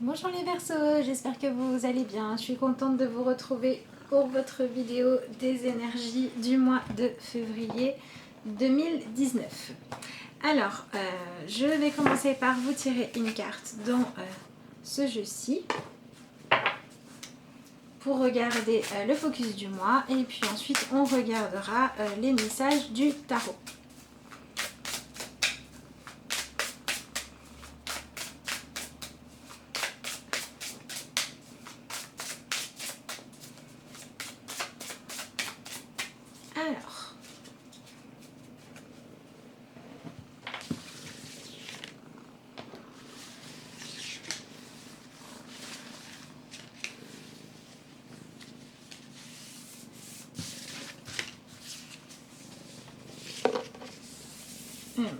Bonjour les Verseaux, j'espère que vous allez bien. Je suis contente de vous retrouver pour votre vidéo des énergies du mois de février 2019. Alors, je vais commencer par vous tirer une carte dans ce jeu-ci pour regarder le focus du mois et puis ensuite on regardera les messages du tarot. Alors,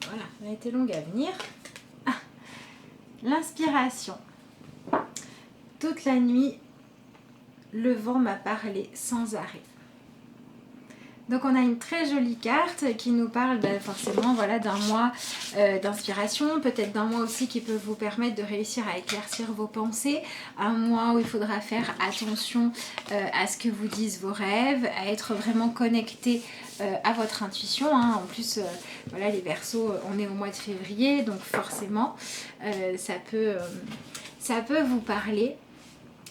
voilà, elle a été longue à venir. Ah, l'inspiration. Toute la nuit, le vent m'a parlé sans arrêt. Donc on a une très jolie carte qui nous parle forcément voilà, d'un mois d'inspiration, peut-être d'un mois aussi qui peut vous permettre de réussir à éclaircir vos pensées, un mois où il faudra faire attention à ce que vous disent vos rêves, à être vraiment connecté à votre intuition. En plus, voilà, les Verseaux, on est au mois de février, donc forcément ça peut vous parler.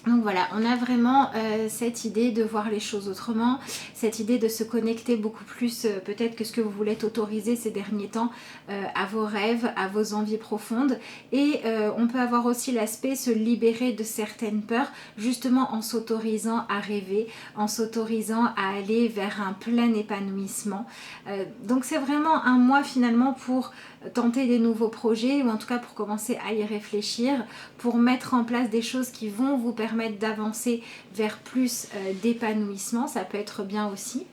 Donc voilà, on a vraiment cette idée de voir les choses autrement, cette idée de se connecter beaucoup plus peut-être que ce que vous voulez autoriser ces derniers temps à vos rêves, à vos envies profondes. Et on peut avoir aussi l'aspect se libérer de certaines peurs justement en s'autorisant à rêver, en s'autorisant à aller vers un plein épanouissement. Donc c'est vraiment un mois finalement pour tenter des nouveaux projets ou en tout cas pour commencer à y réfléchir, pour mettre en place des choses qui vont vous permettre d'avancer vers plus d'épanouissement. Ça peut être bien aussi.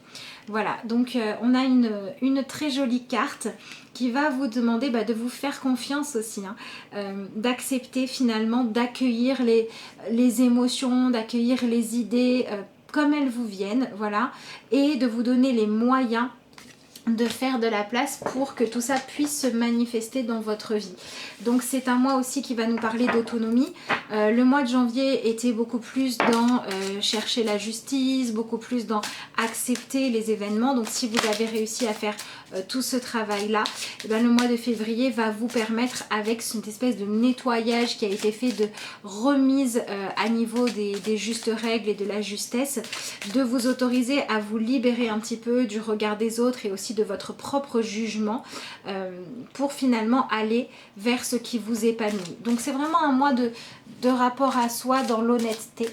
Voilà, donc on a une très jolie carte qui va vous demander de vous faire confiance aussi, d'accepter finalement, d'accueillir les émotions, d'accueillir les idées comme elles vous viennent, voilà, et de vous donner les moyens de faire de la place pour que tout ça puisse se manifester dans votre vie. Donc c'est un mois aussi qui va nous parler d'autonomie. Le mois de janvier était beaucoup plus dans chercher la justice, beaucoup plus dans accepter les événements. Donc si vous avez réussi à faire tout ce travail-là, le mois de février va vous permettre, avec cette espèce de nettoyage qui a été fait, de remise à niveau des justes règles et de la justesse, de vous autoriser à vous libérer un petit peu du regard des autres et aussi de votre propre jugement pour finalement aller vers ce qui vous épanouit. Donc c'est vraiment un mois de rapport à soi dans l'honnêteté.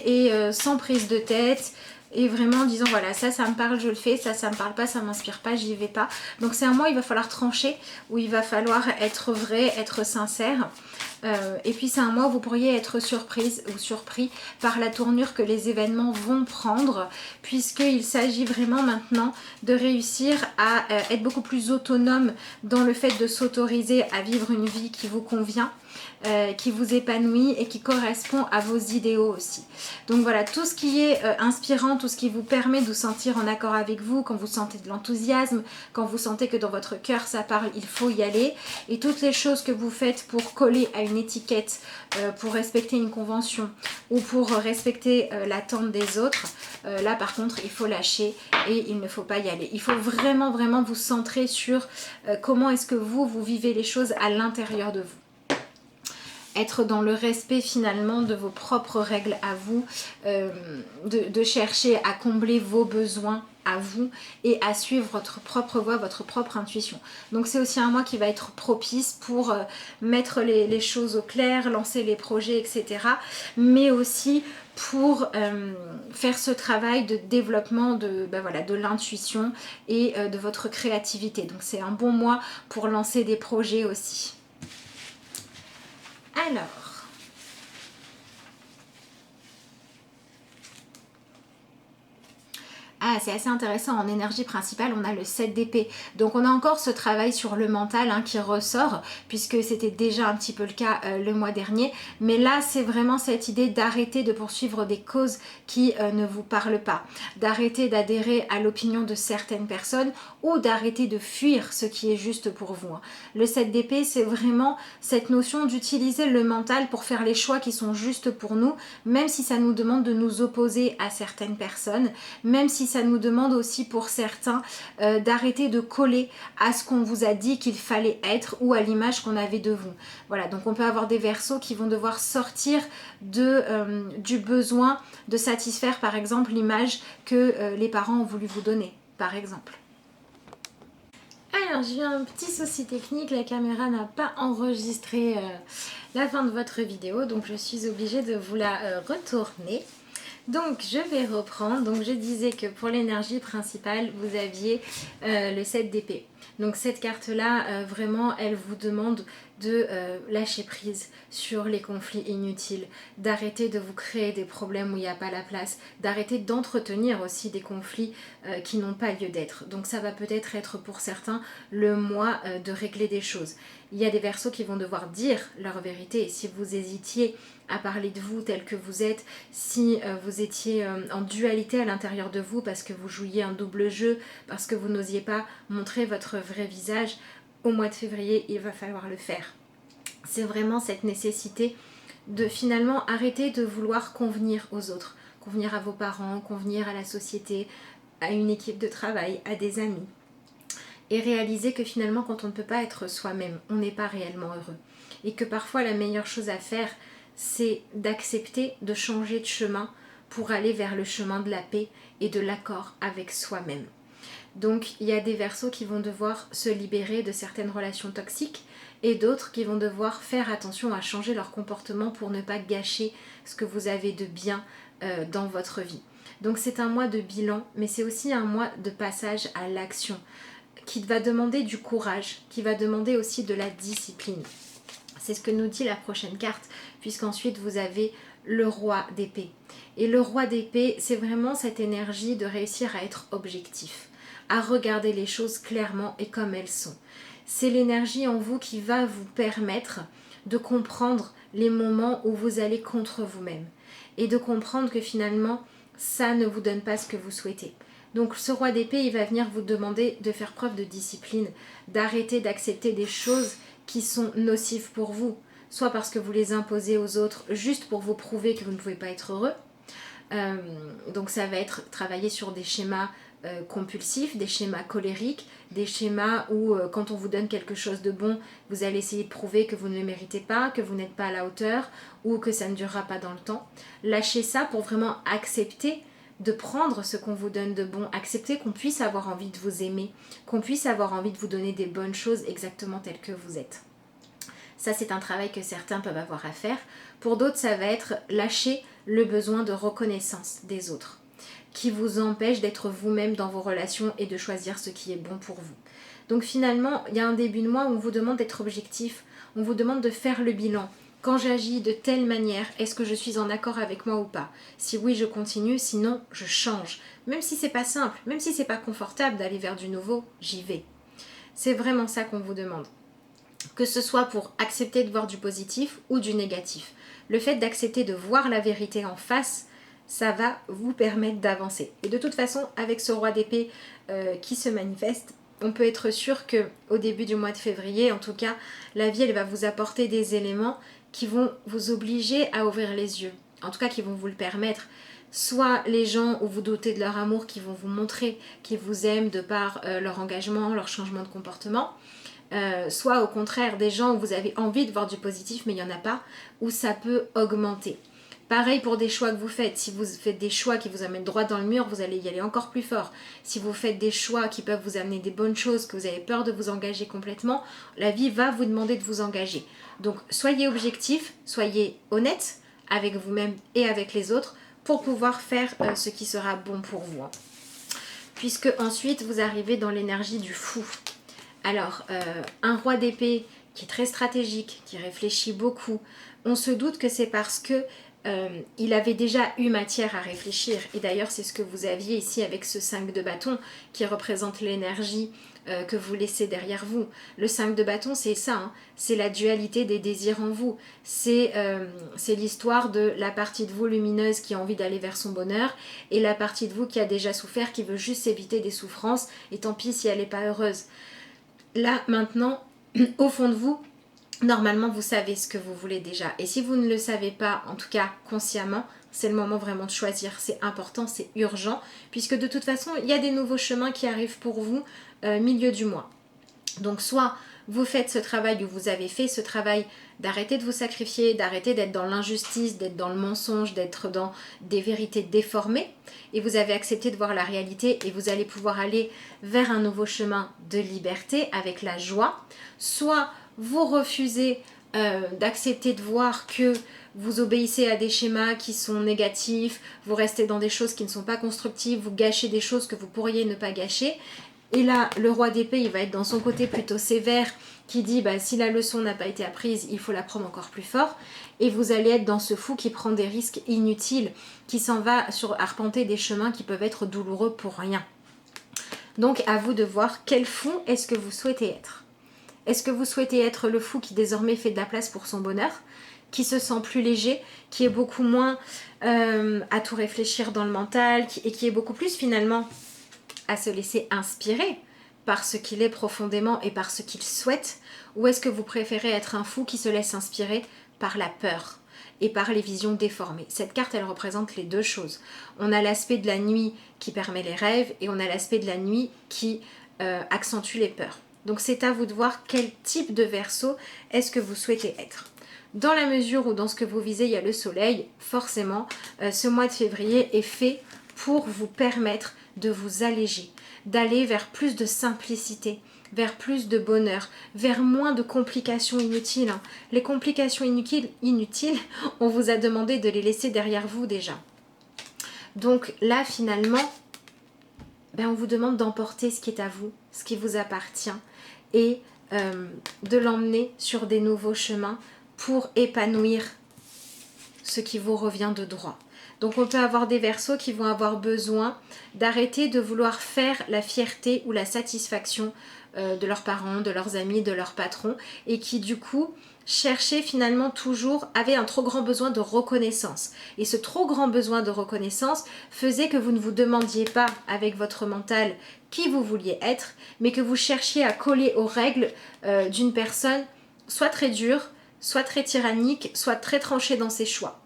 Et sans prise de tête. Et vraiment en disant voilà, ça me parle, je le fais, ça me parle pas, ça m'inspire pas, j'y vais pas. Donc c'est un mois où il va falloir trancher, où il va falloir être vrai, être sincère. Et puis c'est un mois où vous pourriez être surprise ou surpris par la tournure que les événements vont prendre, puisqu'il s'agit vraiment maintenant de réussir à être beaucoup plus autonome dans le fait de s'autoriser à vivre une vie qui vous convient, qui vous épanouit et qui correspond à vos idéaux aussi. Donc voilà, tout ce qui est inspirant, tout ce qui vous permet de vous sentir en accord avec vous, quand vous sentez de l'enthousiasme, quand vous sentez que dans votre cœur ça parle, il faut y aller. Et toutes les choses que vous faites pour coller à une étiquette, pour respecter une convention ou pour respecter l'attente des autres, là par contre il faut lâcher et il ne faut pas y aller. Il faut vraiment vous centrer sur comment est-ce que vous vivez les choses à l'intérieur de vous. Être dans le respect finalement de vos propres règles à vous, de chercher à combler vos besoins à vous et à suivre votre propre voie, votre propre intuition. Donc c'est aussi un mois qui va être propice pour mettre les choses au clair, lancer les projets, etc. Mais aussi pour faire ce travail de développement de l'intuition et de votre créativité. Donc c'est un bon mois pour lancer des projets aussi. Ah, c'est assez intéressant. En énergie principale, on a le 7 d'épée. Donc on a encore ce travail sur le mental qui ressort, puisque c'était déjà un petit peu le cas le mois dernier. Mais là, c'est vraiment cette idée d'arrêter de poursuivre des causes qui ne vous parlent pas, d'arrêter d'adhérer à l'opinion de certaines personnes ou d'arrêter de fuir ce qui est juste pour vous. Le 7 d'épée, c'est vraiment cette notion d'utiliser le mental pour faire les choix qui sont justes pour nous, même si ça nous demande de nous opposer à certaines personnes, même si ça nous demande aussi pour certains d'arrêter de coller à ce qu'on vous a dit qu'il fallait être ou à l'image qu'on avait de vous. Voilà, donc on peut avoir des Verseaux qui vont devoir sortir du besoin de satisfaire par exemple l'image que les parents ont voulu vous donner, par exemple. Alors, j'ai eu un petit souci technique, la caméra n'a pas enregistré la fin de votre vidéo, donc je suis obligée de vous la retourner. Donc je vais reprendre. Donc je disais que pour l'énergie principale, vous aviez le 7 d'épée. Donc cette carte-là, vraiment, elle vous demande de lâcher prise sur les conflits inutiles, d'arrêter de vous créer des problèmes où il n'y a pas la place, d'arrêter d'entretenir aussi des conflits qui n'ont pas lieu d'être. Donc ça va peut-être être pour certains le mois de régler des choses. Il y a des Verseaux qui vont devoir dire leur vérité. Si vous hésitiez à parler de vous tel que vous êtes, si vous étiez en dualité à l'intérieur de vous parce que vous jouiez un double jeu, parce que vous n'osiez pas montrer votre vrai visage, au mois de février, il va falloir le faire. C'est vraiment cette nécessité de finalement arrêter de vouloir convenir aux autres, convenir à vos parents, convenir à la société, à une équipe de travail, à des amis. Et réaliser que finalement, quand on ne peut pas être soi-même, on n'est pas réellement heureux. Et que parfois, la meilleure chose à faire, c'est d'accepter de changer de chemin pour aller vers le chemin de la paix et de l'accord avec soi-même. Donc il y a des Verseaux qui vont devoir se libérer de certaines relations toxiques et d'autres qui vont devoir faire attention à changer leur comportement pour ne pas gâcher ce que vous avez de bien dans votre vie. Donc c'est un mois de bilan, mais c'est aussi un mois de passage à l'action qui va demander du courage, qui va demander aussi de la discipline. C'est ce que nous dit la prochaine carte, puisqu'ensuite vous avez le roi d'épée. Et le roi d'épée, c'est vraiment cette énergie de réussir à être objectif, à regarder les choses clairement et comme elles sont. C'est l'énergie en vous qui va vous permettre de comprendre les moments où vous allez contre vous-même et de comprendre que finalement, ça ne vous donne pas ce que vous souhaitez. Donc ce roi d'épée, il va venir vous demander de faire preuve de discipline, d'arrêter d'accepter des choses qui sont nocives pour vous, soit parce que vous les imposez aux autres juste pour vous prouver que vous ne pouvez pas être heureux. Donc ça va être travailler sur des schémas compulsifs, des schémas colériques, des schémas où quand on vous donne quelque chose de bon, vous allez essayer de prouver que vous ne le méritez pas, que vous n'êtes pas à la hauteur ou que ça ne durera pas dans le temps. Lâchez ça pour vraiment accepter de prendre ce qu'on vous donne de bon, accepter qu'on puisse avoir envie de vous aimer, qu'on puisse avoir envie de vous donner des bonnes choses exactement telles que vous êtes. Ça, c'est un travail que certains peuvent avoir à faire. Pour d'autres, ça va être lâcher le besoin de reconnaissance des autres, qui vous empêche d'être vous-même dans vos relations et de choisir ce qui est bon pour vous. Donc finalement, il y a un début de mois où on vous demande d'être objectif, on vous demande de faire le bilan. Quand j'agis de telle manière, est-ce que je suis en accord avec moi ou pas? Si oui, je continue, sinon je change. Même si c'est pas simple, même si c'est pas confortable d'aller vers du nouveau, j'y vais. C'est vraiment ça qu'on vous demande. Que ce soit pour accepter de voir du positif ou du négatif. Le fait d'accepter de voir la vérité en face, ça va vous permettre d'avancer. Et de toute façon, avec ce roi d'épée qui se manifeste, on peut être sûr qu'au début du mois de février, en tout cas, la vie, elle va vous apporter des éléments qui vont vous obliger à ouvrir les yeux. En tout cas, qui vont vous le permettre. Soit les gens où vous dotez de leur amour qui vont vous montrer qu'ils vous aiment de par leur engagement, leur changement de comportement. Soit au contraire des gens où vous avez envie de voir du positif mais il n'y en a pas, où ça peut augmenter. Pareil pour des choix que vous faites. Si vous faites des choix qui vous amènent droit dans le mur, vous allez y aller encore plus fort. Si vous faites des choix qui peuvent vous amener des bonnes choses, que vous avez peur de vous engager complètement, la vie va vous demander de vous engager. Donc soyez objectif, soyez honnête avec vous-même et avec les autres pour pouvoir faire ce qui sera bon pour vous. Puisque ensuite vous arrivez dans l'énergie du fou. Alors, un roi d'épée qui est très stratégique, qui réfléchit beaucoup, on se doute que c'est parce que il avait déjà eu matière à réfléchir. Et d'ailleurs, c'est ce que vous aviez ici avec ce 5 de bâton qui représente l'énergie que vous laissez derrière vous. Le 5 de bâton, c'est ça, hein, c'est la dualité des désirs en vous. C'est l'histoire de la partie de vous lumineuse qui a envie d'aller vers son bonheur et la partie de vous qui a déjà souffert, qui veut juste éviter des souffrances et tant pis si elle n'est pas heureuse. Là, maintenant, au fond de vous, normalement, vous savez ce que vous voulez déjà. Et si vous ne le savez pas, en tout cas consciemment, c'est le moment vraiment de choisir. C'est important, c'est urgent, puisque de toute façon, il y a des nouveaux chemins qui arrivent pour vous milieu du mois. Donc soit vous faites ce travail ou vous avez fait ce travail d'arrêter de vous sacrifier, d'arrêter d'être dans l'injustice, d'être dans le mensonge, d'être dans des vérités déformées, et vous avez accepté de voir la réalité et vous allez pouvoir aller vers un nouveau chemin de liberté avec la joie. Soit vous refusez d'accepter de voir que vous obéissez à des schémas qui sont négatifs, vous restez dans des choses qui ne sont pas constructives, vous gâchez des choses que vous pourriez ne pas gâcher. Et là, le roi d'épée, il va être dans son côté plutôt sévère, qui dit si la leçon n'a pas été apprise, il faut la prendre encore plus fort. Et vous allez être dans ce fou qui prend des risques inutiles, qui s'en va arpenter des chemins qui peuvent être douloureux pour rien. Donc à vous de voir quel fou est-ce que vous souhaitez être. Est-ce que vous souhaitez être le fou qui désormais fait de la place pour son bonheur, qui se sent plus léger, qui est beaucoup moins à tout réfléchir dans le mental, et qui est beaucoup plus finalement à se laisser inspirer par ce qu'il est profondément et par ce qu'il souhaite, ou est-ce que vous préférez être un fou qui se laisse inspirer par la peur et par les visions déformées? Cette carte, elle représente les deux choses. On a l'aspect de la nuit qui permet les rêves et on a l'aspect de la nuit qui accentue les peurs. Donc c'est à vous de voir quel type de Verseau est-ce que vous souhaitez être. Dans la mesure où dans ce que vous visez, il y a le soleil, forcément, ce mois de février est fait pour vous permettre de vous alléger, d'aller vers plus de simplicité, vers plus de bonheur, vers moins de complications inutiles. Les complications inutiles, on vous a demandé de les laisser derrière vous déjà. Donc là, finalement, on vous demande d'emporter ce qui est à vous, ce qui vous appartient, et de l'emmener sur des nouveaux chemins pour épanouir ce qui vous revient de droit. Donc on peut avoir des Verseaux qui vont avoir besoin d'arrêter de vouloir faire la fierté ou la satisfaction de leurs parents, de leurs amis, de leurs patrons, et qui du coup cherchaient finalement toujours, avaient un trop grand besoin de reconnaissance. Et ce trop grand besoin de reconnaissance faisait que vous ne vous demandiez pas avec votre mental qui vous vouliez être, mais que vous cherchiez à coller aux règles d'une personne soit très dure, soit très tyrannique, soit très tranchée dans ses choix.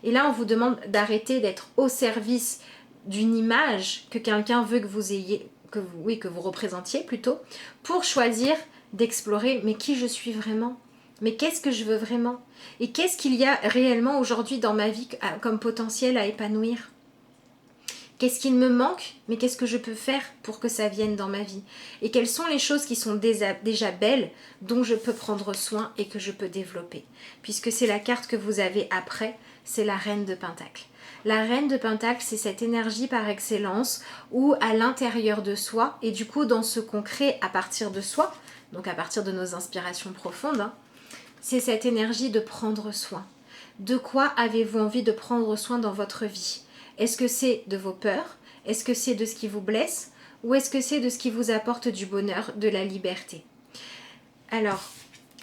Et là, on vous demande d'arrêter d'être au service d'une image que quelqu'un veut que vous ayez, que vous représentiez plutôt, pour choisir d'explorer mais qui je suis vraiment, mais qu'est-ce que je veux vraiment, et qu'est-ce qu'il y a réellement aujourd'hui dans ma vie comme potentiel à épanouir. Qu'est-ce qu'il me manque, mais qu'est-ce que je peux faire pour que ça vienne dans ma vie? Et quelles sont les choses qui sont déjà belles, dont je peux prendre soin et que je peux développer? Puisque c'est la carte que vous avez après, c'est la Reine de Pentacle. La Reine de Pentacle, c'est cette énergie par excellence où à l'intérieur de soi, et du coup dans ce qu'on crée à partir de soi, donc à partir de nos inspirations profondes, c'est cette énergie de prendre soin. De quoi avez-vous envie de prendre soin dans votre vie? Est-ce que c'est de vos peurs? Est-ce que c'est de ce qui vous blesse? Ou est-ce que c'est de ce qui vous apporte du bonheur, de la liberté? Alors,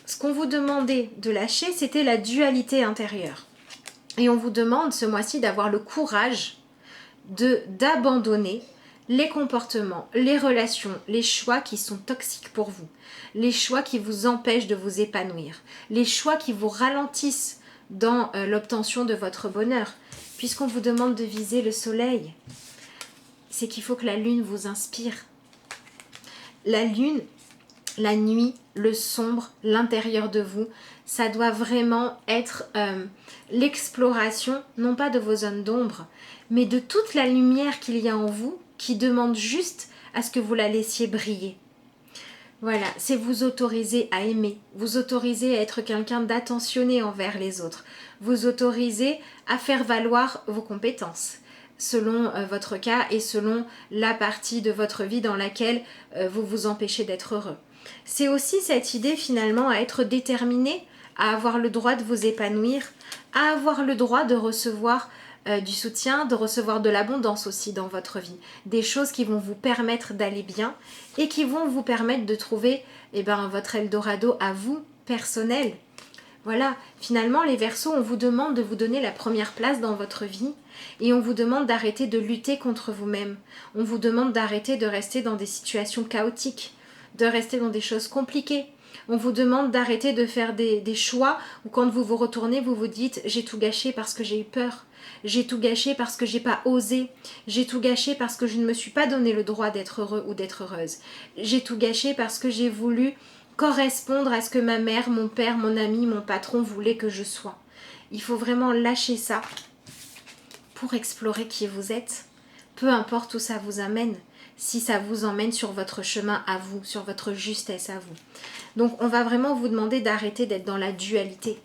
ce qu'on vous demandait de lâcher, c'était la dualité intérieure. Et on vous demande ce mois-ci d'avoir le courage d'abandonner les comportements, les relations, les choix qui sont toxiques pour vous, les choix qui vous empêchent de vous épanouir, les choix qui vous ralentissent dans l'obtention de votre bonheur. Puisqu'on vous demande de viser le soleil, c'est qu'il faut que la lune vous inspire. La lune, la nuit, le sombre, l'intérieur de vous, ça doit vraiment être l'exploration, non pas de vos zones d'ombre, mais de toute la lumière qu'il y a en vous, qui demande juste à ce que vous la laissiez briller. Voilà, c'est vous autoriser à aimer, vous autoriser à être quelqu'un d'attentionné envers les autres, vous autoriser à faire valoir vos compétences selon votre cas et selon la partie de votre vie dans laquelle vous vous empêchez d'être heureux. C'est aussi cette idée finalement à être déterminé à avoir le droit de vous épanouir, à avoir le droit de recevoir du soutien, de recevoir de l'abondance aussi dans votre vie. Des choses qui vont vous permettre d'aller bien et qui vont vous permettre de trouver votre Eldorado à vous, personnel. Voilà, finalement les Verseaux, on vous demande de vous donner la première place dans votre vie et on vous demande d'arrêter de lutter contre vous-même. On vous demande d'arrêter de rester dans des situations chaotiques, de rester dans des choses compliquées. On vous demande d'arrêter de faire des choix où quand vous vous retournez, vous vous dites « j'ai tout gâché parce que j'ai eu peur ». J'ai tout gâché parce que j'ai pas osé. J'ai tout gâché parce que je ne me suis pas donné le droit d'être heureux ou d'être heureuse. J'ai tout gâché parce que j'ai voulu correspondre à ce que ma mère, mon père, mon ami, mon patron voulaient que je sois. Il faut vraiment lâcher ça pour explorer qui vous êtes. Peu importe où ça vous amène, si ça vous emmène sur votre chemin à vous, sur votre justesse à vous. Donc on va vraiment vous demander d'arrêter d'être dans la dualité.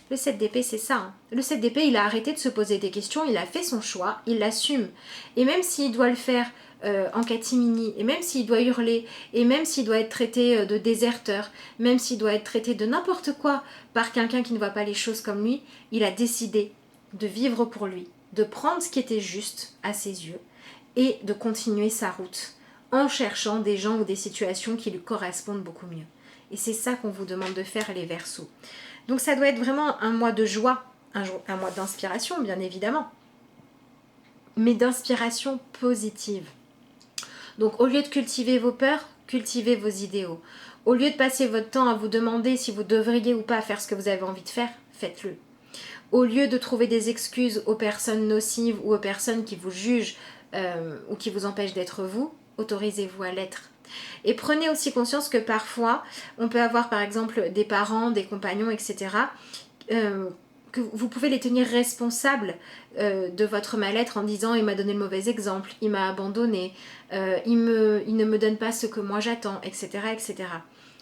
Le 7 d'épée, c'est ça. Hein. Le 7 d'épée, il a arrêté de se poser des questions, il a fait son choix, il l'assume. Et même s'il doit le faire en catimini, et même s'il doit hurler, et même s'il doit être traité de déserteur, même s'il doit être traité de n'importe quoi par quelqu'un qui ne voit pas les choses comme lui, il a décidé de vivre pour lui, de prendre ce qui était juste à ses yeux, et de continuer sa route, en cherchant des gens ou des situations qui lui correspondent beaucoup mieux. Et c'est ça qu'on vous demande de faire, les Verseaux. Donc ça doit être vraiment un mois de joie, un mois d'inspiration bien évidemment, mais d'inspiration positive. Donc au lieu de cultiver vos peurs, cultivez vos idéaux. Au lieu de passer votre temps à vous demander si vous devriez ou pas faire ce que vous avez envie de faire, faites-le. Au lieu de trouver des excuses aux personnes nocives ou aux personnes qui vous jugent ou qui vous empêchent d'être vous, autorisez-vous à l'être. Et prenez aussi conscience que parfois, on peut avoir par exemple des parents, des compagnons, etc., que vous pouvez les tenir responsables de votre mal-être en disant « il m'a donné le mauvais exemple, il m'a abandonné, il ne me donne pas ce que moi j'attends, etc. etc. »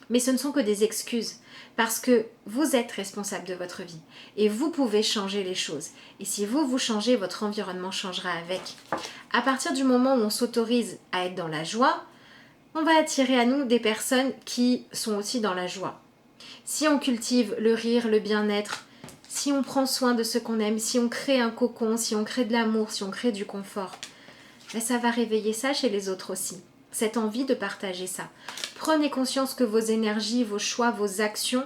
Mais ce ne sont que des excuses, parce que vous êtes responsable de votre vie et vous pouvez changer les choses. Et si vous changez, votre environnement changera avec. À partir du moment où on s'autorise à être dans la joie, on va attirer à nous des personnes qui sont aussi dans la joie. Si on cultive le rire, le bien-être, si on prend soin de ce qu'on aime, si on crée un cocon, si on crée de l'amour, si on crée du confort, ben ça va réveiller ça chez les autres aussi. Cette envie de partager ça. Prenez conscience que vos énergies, vos choix, vos actions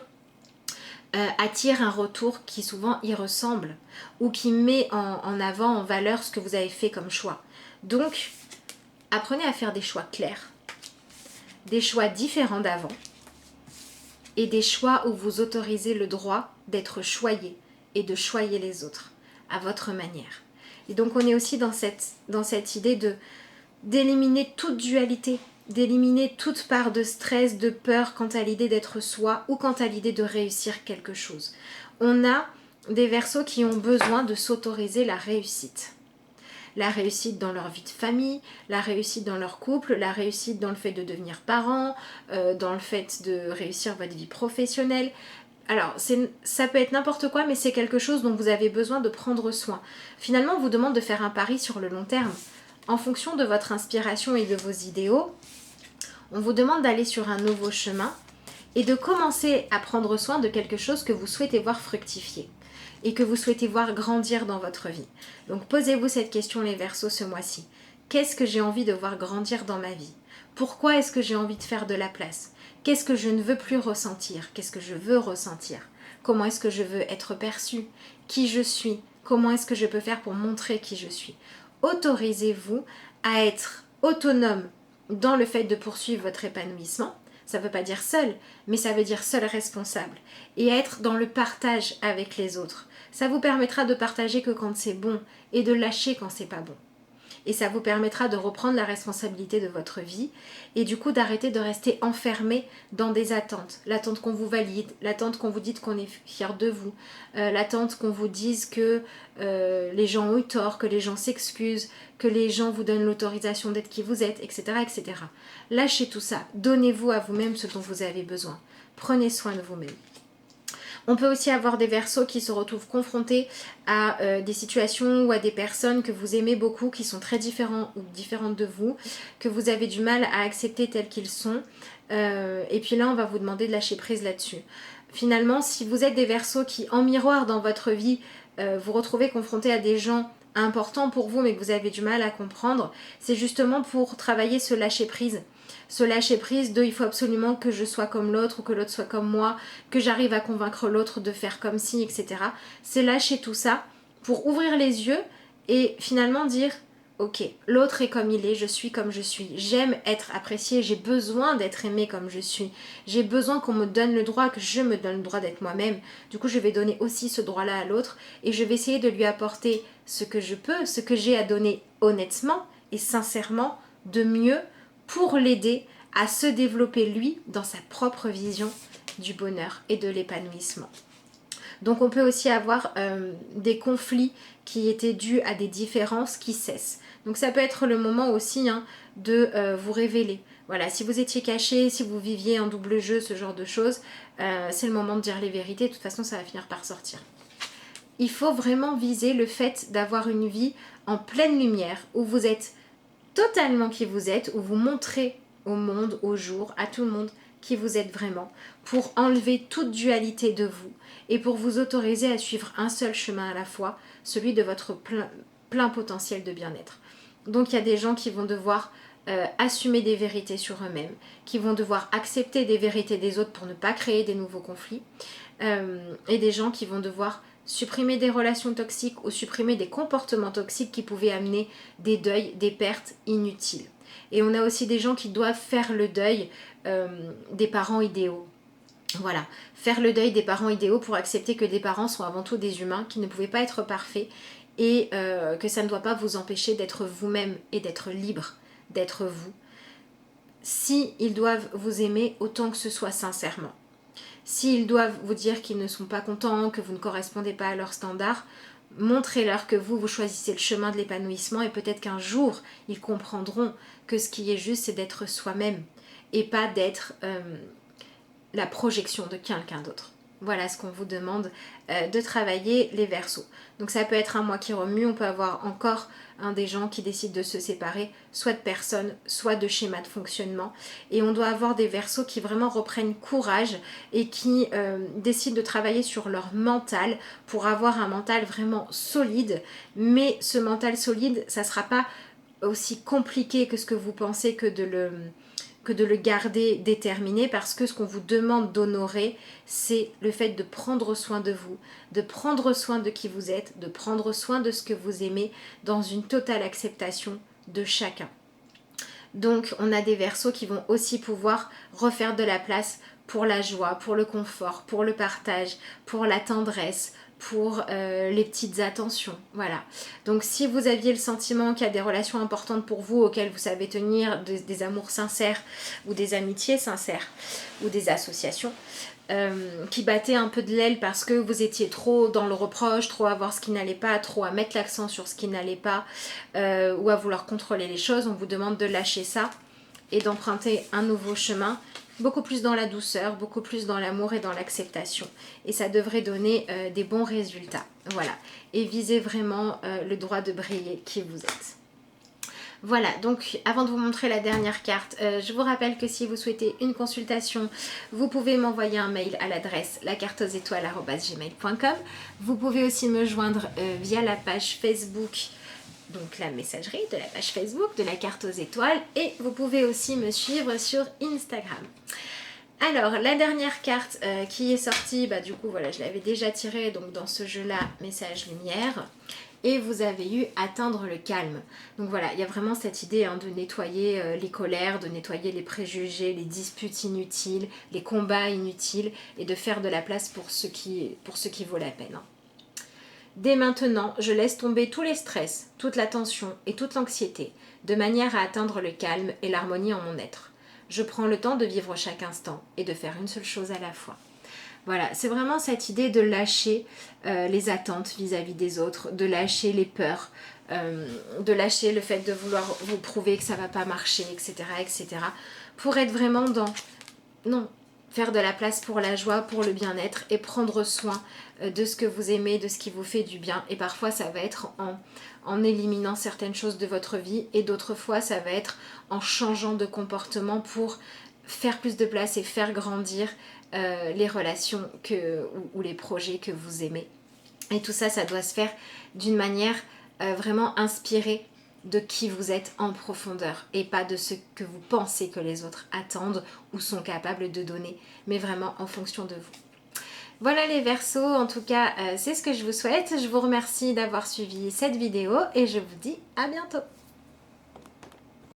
attirent un retour qui souvent y ressemble ou qui met en avant, en valeur ce que vous avez fait comme choix. Donc, apprenez à faire des choix clairs, des choix différents d'avant et des choix où vous autorisez le droit d'être choyé et de choyer les autres à votre manière. Et donc on est aussi dans cette idée d'éliminer toute dualité, d'éliminer toute part de stress, de peur quant à l'idée d'être soi ou quant à l'idée de réussir quelque chose. On a des Verseaux qui ont besoin de s'autoriser la réussite. La réussite dans leur vie de famille, la réussite dans leur couple, la réussite dans le fait de devenir parent, dans le fait de réussir votre vie professionnelle. Alors, ça peut être n'importe quoi, mais c'est quelque chose dont vous avez besoin de prendre soin. Finalement, on vous demande de faire un pari sur le long terme. En fonction de votre inspiration et de vos idéaux, on vous demande d'aller sur un nouveau chemin et de commencer à prendre soin de quelque chose que vous souhaitez voir fructifier et que vous souhaitez voir grandir dans votre vie. Donc posez-vous cette question les Verseaux ce mois-ci. Qu'est-ce que j'ai envie de voir grandir dans ma vie? Pourquoi est-ce que j'ai envie de faire de la place? Qu'est-ce que je ne veux plus ressentir? Qu'est-ce que je veux ressentir? Comment est-ce que je veux être perçue? Qui je suis? Comment est-ce que je peux faire pour montrer qui je suis? Autorisez-vous à être autonome dans le fait de poursuivre votre épanouissement. Ça ne veut pas dire seul, mais ça veut dire seul responsable. Et être dans le partage avec les autres. Ça vous permettra de partager que quand c'est bon et de lâcher quand c'est pas bon. Et ça vous permettra de reprendre la responsabilité de votre vie et du coup d'arrêter de rester enfermé dans des attentes. L'attente qu'on vous valide, l'attente qu'on vous dise qu'on est fier de vous, l'attente qu'on vous dise que les gens ont eu tort, que les gens s'excusent, que les gens vous donnent l'autorisation d'être qui vous êtes, etc., etc. Lâchez tout ça, donnez-vous à vous-même ce dont vous avez besoin. Prenez soin de vous-même. On peut aussi avoir des Verseaux qui se retrouvent confrontés à des situations ou à des personnes que vous aimez beaucoup, qui sont très différents ou différentes de vous, que vous avez du mal à accepter tels qu'ils sont. Et puis là, on va vous demander de lâcher prise là-dessus. finalement, si vous êtes des Verseaux qui, en miroir dans votre vie, vous retrouvez confrontés à des gens importants pour vous, mais que vous avez du mal à comprendre, c'est justement pour travailler ce lâcher-prise. Ce lâcher-prise de il faut absolument que je sois comme l'autre ou que l'autre soit comme moi, que j'arrive à convaincre l'autre de faire comme ci, etc. C'est lâcher tout ça pour ouvrir les yeux et finalement dire ok, l'autre est comme il est, je suis comme je suis, j'aime être appréciée, j'ai besoin d'être aimée comme je suis, j'ai besoin qu'on me donne le droit, que je me donne le droit d'être moi-même, du coup je vais donner aussi ce droit-là à l'autre et je vais essayer de lui apporter ce que je peux, ce que j'ai à donner honnêtement et sincèrement de mieux pour l'aider à se développer lui dans sa propre vision du bonheur et de l'épanouissement. Donc on peut aussi avoir des conflits qui étaient dus à des différences qui cessent. Donc ça peut être le moment aussi de vous révéler. Voilà, si vous étiez caché, si vous viviez en double jeu, ce genre de choses, c'est le moment de dire les vérités. De toute façon, ça va finir par sortir. Il faut vraiment viser le fait d'avoir une vie en pleine lumière, où vous êtes totalement qui vous êtes, où vous montrez au monde, au jour, à tout le monde qui vous êtes vraiment, pour enlever toute dualité de vous et pour vous autoriser à suivre un seul chemin à la fois, celui de votre plein potentiel de bien-être. Donc il y a des gens qui vont devoir assumer des vérités sur eux-mêmes, qui vont devoir accepter des vérités des autres pour ne pas créer des nouveaux conflits, et des gens qui vont devoir supprimer des relations toxiques ou supprimer des comportements toxiques qui pouvaient amener des deuils, des pertes inutiles. Et on a aussi des gens qui doivent faire le deuil des parents idéaux. Voilà, faire le deuil des parents idéaux pour accepter que des parents sont avant tout des humains qui ne pouvaient pas être parfaits et que ça ne doit pas vous empêcher d'être vous-même et d'être libre d'être vous. Si ils doivent vous aimer, autant que ce soit sincèrement. S'ils doivent vous dire qu'ils ne sont pas contents, que vous ne correspondez pas à leurs standards, montrez-leur que vous choisissez le chemin de l'épanouissement et peut-être qu'un jour, ils comprendront que ce qui est juste, c'est d'être soi-même et pas d'être la projection de quelqu'un d'autre. Voilà ce qu'on vous demande de travailler les Verseaux. Donc ça peut être un mois qui remue, on peut avoir encore des gens qui décident de se séparer, soit de personnes, soit de schémas de fonctionnement. Et on doit avoir des Verseaux qui vraiment reprennent courage et qui décident de travailler sur leur mental pour avoir un mental vraiment solide. Mais ce mental solide, ça ne sera pas aussi compliqué que ce que vous pensez que de le garder déterminé, parce que ce qu'on vous demande d'honorer, c'est le fait de prendre soin de vous, de prendre soin de qui vous êtes, de prendre soin de ce que vous aimez dans une totale acceptation de chacun. Donc on a des Verseaux qui vont aussi pouvoir refaire de la place pour la joie, pour le confort, pour le partage, pour la tendresse, pour les petites attentions, voilà. Donc si vous aviez le sentiment qu'il y a des relations importantes pour vous auxquelles vous savez tenir, des amours sincères ou des amitiés sincères ou des associations qui battaient un peu de l'aile parce que vous étiez trop dans le reproche, trop à voir ce qui n'allait pas, trop à mettre l'accent sur ce qui n'allait pas ou à vouloir contrôler les choses, on vous demande de lâcher ça et d'emprunter un nouveau chemin, beaucoup plus dans la douceur, beaucoup plus dans l'amour et dans l'acceptation. Et ça devrait donner des bons résultats. Voilà. Et visez vraiment le droit de briller qui vous êtes. Voilà, donc avant de vous montrer la dernière carte, je vous rappelle que si vous souhaitez une consultation, vous pouvez m'envoyer un mail à l'adresse lacarteauxétoiles@gmail.com. Vous pouvez aussi me joindre via la page Facebook, donc la messagerie de la page Facebook de la carte aux étoiles, et vous pouvez aussi me suivre sur Instagram. Alors la dernière carte qui est sortie, du coup voilà, je l'avais déjà tirée donc dans ce jeu là, message lumière, et vous avez eu atteindre le calme. Donc voilà, il y a vraiment cette idée de nettoyer les colères, de nettoyer les préjugés, les disputes inutiles, les combats inutiles, et de faire de la place pour ce qui vaut la peine. Dès maintenant, je laisse tomber tous les stress, toute la tension et toute l'anxiété, de manière à atteindre le calme et l'harmonie en mon être. Je prends le temps de vivre chaque instant et de faire une seule chose à la fois. Voilà, c'est vraiment cette idée de lâcher les attentes vis-à-vis des autres, de lâcher les peurs, de lâcher le fait de vouloir vous prouver que ça va pas marcher, etc., etc. Pour être vraiment faire de la place pour la joie, pour le bien-être et prendre soin de ce que vous aimez, de ce qui vous fait du bien. Et parfois ça va être en éliminant certaines choses de votre vie, et d'autres fois ça va être en changeant de comportement pour faire plus de place et faire grandir les relations ou les projets que vous aimez. Et tout ça, ça doit se faire d'une manière vraiment inspirée de qui vous êtes en profondeur et pas de ce que vous pensez que les autres attendent ou sont capables de donner, mais vraiment en fonction de vous. Voilà les Verseaux, en tout cas c'est ce que je vous souhaite. Je vous remercie d'avoir suivi cette vidéo et je vous dis à bientôt.